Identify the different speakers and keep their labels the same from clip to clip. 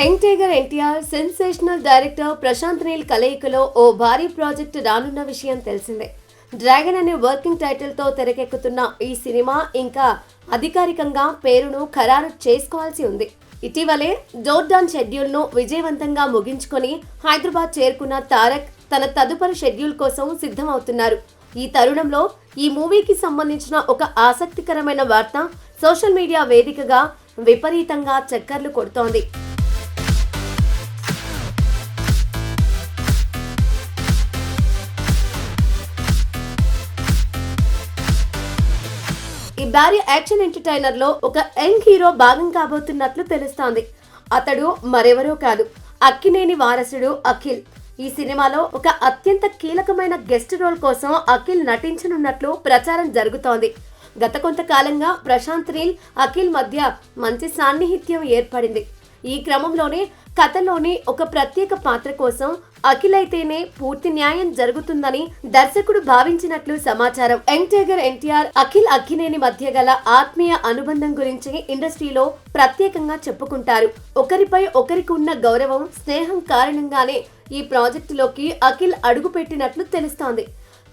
Speaker 1: Young tiger NTR, sensational director Prashanth Neel కలయికలో ఓ భారీ ప్రాజెక్టు రానున్న విషయం తెలిసిందే. డ్రాగన్ అనే వర్కింగ్ టైటిల్ తో తెరకెక్కుతున్న ఈ సినిమా ఇంకా అధికారికంగా పేరును ఖరారు చేసుకోవాల్సి ఉంది. ఇటీవలే జోర్డాన్ షెడ్యూల్ ను విజయవంతంగా ముగించుకొని హైదరాబాద్ చేరుకున్న తారక్ తన తదుపరి షెడ్యూల్ కోసం సిద్ధమవుతున్నారు. ఈ తరుణంలో ఈ మూవీకి సంబంధించిన ఒక ఆసక్తికరమైన వార్త సోషల్ మీడియా వేదికగా విపరీతంగా చక్కర్లు కొడుతోంది. ఈ భారీ యాక్షన్ ఎంటర్టైనర్ లో ఒక యంగ్ హీరో భాగం కాబోతున్నట్లు తెలుస్తోంది. అతడు మరెవరో కాదు, అక్కినేని వారసుడు అఖిల్. ఈ సినిమాలో ఒక అత్యంత కీలకమైన గెస్ట్ రోల్ కోసం అఖిల్ నటించనున్నట్లు ప్రచారం జరుగుతోంది. గత కొంతకాలంగా ప్రశాంత్ నీల్, అఖిల్ మధ్య మంచి సాన్నిహిత్యం ఏర్పడింది. ఈ క్రమంలోనే కథలోని ఒక ప్రత్యేక పాత్ర కోసం అఖిల్ అయితేనే పూర్తి న్యాయం జరుగుతుందని దర్శకుడు భావించినట్లు సమాచారం. యంగ్ టైగర్ ఎన్టీఆర్, అఖిల్ అక్కినేని మధ్య గల ఆత్మీయ అనుబంధం గురించి ఇండస్ట్రీలో ప్రత్యేకంగా చెప్పుకుంటారు. ఒకరిపై ఒకరికి ఉన్న గౌరవం, స్నేహం కారణంగానే ఈ ప్రాజెక్టులోకి అఖిల్ అడుగుపెట్టినట్లు తెలుస్తోంది.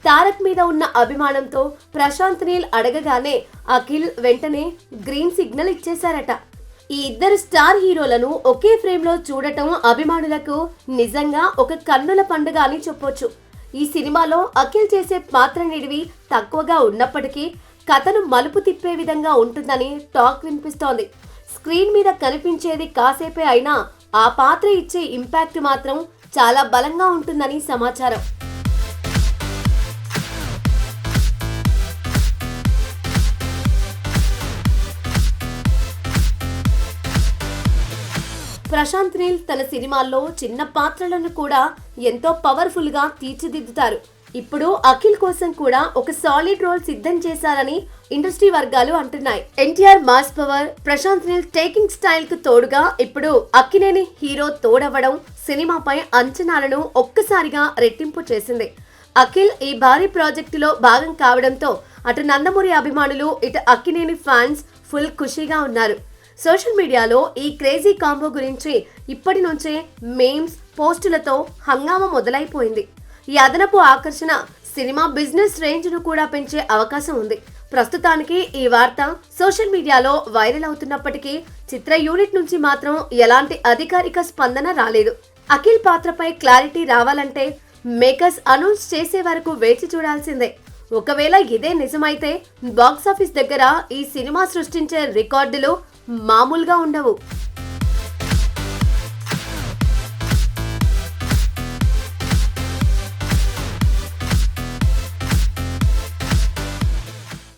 Speaker 1: తారక్ మీద ఉన్న అభిమానంతో ప్రశాంత్ నీల్ అడగగానే అఖిల్ వెంటనే గ్రీన్ సిగ్నల్ ఇచ్చేశారట. ఈ ఇద్దరు స్టార్ హీరోలను ఒకే ఫ్రేమ్ లో చూడటం అభిమానులకు నిజంగా ఒక కన్నుల పండుగ అని చెప్పొచ్చు. ఈ సినిమాలో అఖిల్ చేసే పాత్ర నిడివి తక్కువగా ఉన్నప్పటికీ కథను మలుపు తిప్పే విధంగా ఉంటుందని టాక్ వినిపిస్తోంది. స్క్రీన్ మీద కనిపించేది కాసేపే అయినా ఆ పాత్ర ఇచ్చే ఇంపాక్ట్ మాత్రం చాలా బలంగా ఉంటుందని సమాచారం. ప్రశాంత్ నీల్ తన సినిమాల్లో చిన్న పాత్రలను కూడా ఎంతో పవర్ఫుల్ గా తీర్చిదిద్దుతారు. ఇప్పుడు అఖిల్ కోసం కూడా ఒక సాలిడ్ రోల్ సిద్ధం చేశారని ఇండస్ట్రీ వర్గాలు అంటున్నాయి. NTR mass power, Prashanth Neel taking style కు తోడుగా ఇప్పుడు అక్కినేని హీరో తోడవడం సినిమాపై అంచనాలను ఒక్కసారిగా రెట్టింపు చేసింది. అఖిల్ ఈ భారీ ప్రాజెక్టులో భాగం కావడంతో అటు నందమూరి అభిమానులు, ఇటు అక్కినేని ఫ్యాన్స్ ఫుల్ ఖుషీగా ఉన్నారు. సోషల్ మీడియాలో ఈ క్రేజీ కాంబో గురించి ఇప్పటి నుంచే మేమ్స్, పోస్టులతో హంగామా మొదలైపోయింది. ఈ అదనపు ఆకర్షణ సినిమా బిజినెస్ రేంజ్ ను కూడా పెంచే అవకాశం ఉంది. ప్రస్తుతానికి ఈ వార్త సోషల్ మీడియాలో వైరల్ అవుతున్నప్పటికీ చిత్ర యూనిట్ నుంచి మాత్రం ఎలాంటి అధికారిక స్పందన రాలేదు. అఖిల్ పాత్రపై క్లారిటీ రావాలంటే మేకర్స్ అనౌన్స్ చేసే వరకు వేచి చూడాల్సిందే. ఒకవేళ ఇదే నిజమైతే బాక్సాఫీస్ దగ్గర ఈ సినిమా సృష్టించే రికార్డులు మామూలుగా ఉండవు.